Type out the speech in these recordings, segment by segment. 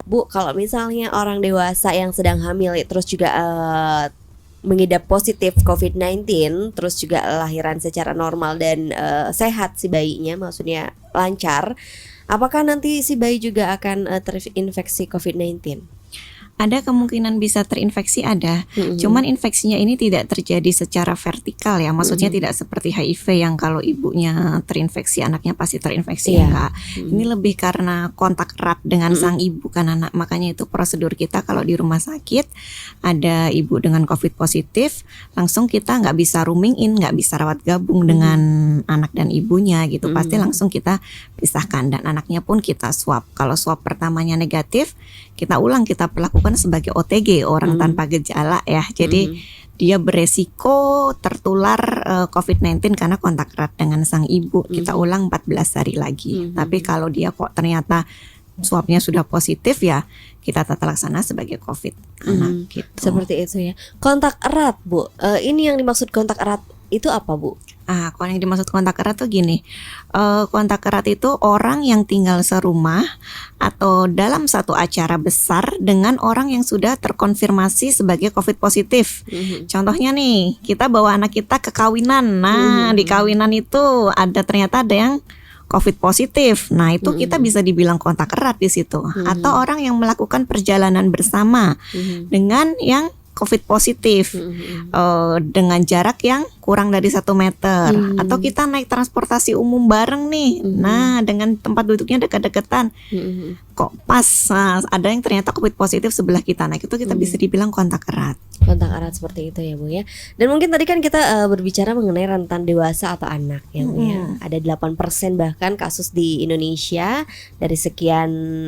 Bu, kalau misalnya orang dewasa yang sedang hamil terus juga mengidap positif COVID-19, terus juga lahiran secara normal dan sehat si bayinya, maksudnya lancar, apakah nanti si bayi juga akan terinfeksi COVID-19? Ada kemungkinan bisa terinfeksi, ada. Cuman infeksinya ini tidak terjadi secara vertikal ya. Maksudnya tidak seperti HIV yang kalau ibunya terinfeksi, anaknya pasti terinfeksi. Enggak. Ini lebih karena kontak erat dengan sang ibu kan anak. Makanya itu prosedur kita kalau di rumah sakit ada ibu dengan COVID positif, langsung kita nggak bisa rooming in, nggak bisa rawat gabung dengan anak dan ibunya gitu. Pasti langsung kita pisahkan dan anaknya pun kita swab. Kalau swab pertamanya negatif, kita ulang, kita perlakukan sebagai OTG, orang tanpa gejala ya. Jadi dia beresiko tertular COVID-19 karena kontak erat dengan sang ibu. Kita ulang 14 hari lagi. Tapi kalau dia kok ternyata swabnya sudah positif ya, kita tata laksana sebagai COVID anak gitu. Seperti itu ya. Kontak erat, Bu. Ini yang dimaksud kontak erat itu apa, Bu? Kalau yang dimaksud kontak erat tuh gini, kontak erat itu orang yang tinggal serumah atau dalam satu acara besar dengan orang yang sudah terkonfirmasi sebagai COVID positif. Contohnya nih, kita bawa anak kita ke kawinan. Nah, di kawinan itu ternyata ada yang COVID positif. Nah, itu kita bisa dibilang kontak erat di situ. Atau orang yang melakukan perjalanan bersama dengan yang COVID positif dengan jarak yang kurang dari 1 meter. Atau kita naik transportasi umum bareng nih. Nah, dengan tempat duduknya dekat-dekatan. Kok pas ada yang ternyata COVID positif sebelah kita. Nah, itu kita bisa dibilang kontak erat. Kontak erat seperti itu ya, Bu ya. Dan mungkin tadi kan kita berbicara mengenai rentan dewasa atau anak ya, Bu ya. Ada 8% bahkan kasus di Indonesia dari sekian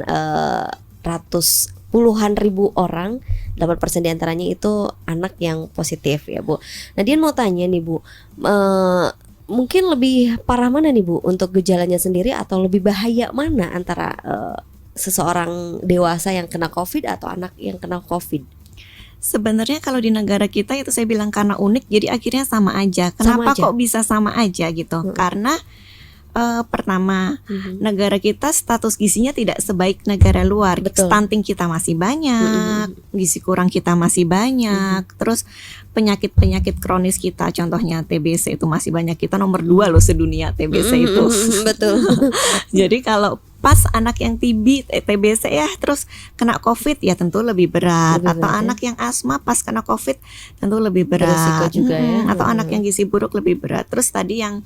puluhan ribu orang, 8% diantaranya itu anak yang positif ya, Bu. Nah, Dian mau tanya nih, Bu, mungkin lebih parah mana nih, Bu, untuk gejalanya sendiri atau lebih bahaya mana antara seseorang dewasa yang kena COVID atau anak yang kena COVID? Sebenarnya kalau di negara kita itu saya bilang karena unik, jadi akhirnya sama aja. Kenapa kok bisa sama aja gitu? Karena pertama, negara kita status gizinya tidak sebaik negara luar. Stunting kita masih banyak, gizi kurang kita masih banyak. Terus penyakit-penyakit kronis kita, contohnya TBC itu masih banyak. Kita nomor 2 loh sedunia TBC itu. Betul. Jadi kalau pas anak yang TBC ya terus kena COVID ya tentu lebih berat. Atau anak yang asma pas kena COVID tentu lebih berat. Beresiko juga ya. Atau anak yang gizi buruk lebih berat. Terus tadi yang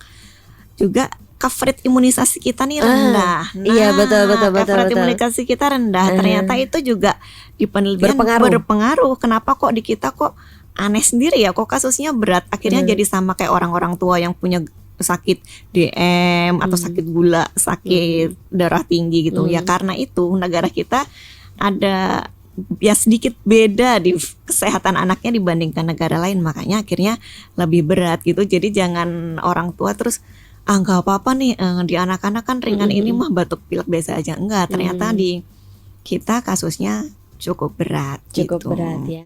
juga coverage imunisasi kita nih rendah. Iya, betul. Coverage imunisasi kita rendah. Ternyata itu juga di penelitian berpengaruh. Kenapa kok di kita kok aneh sendiri ya, kok kasusnya berat. Akhirnya jadi sama kayak orang-orang tua yang punya sakit DM atau sakit gula, sakit darah tinggi gitu. Ya karena itu negara kita ada ya sedikit beda di kesehatan anaknya dibandingkan negara lain. Makanya akhirnya lebih berat gitu. Jadi jangan orang tua terus nggak apa-apa nih di anak-anak kan ringan ini mah batuk pilek biasa aja. Enggak, ternyata di kita kasusnya cukup berat. Cukup gitu. berat ya.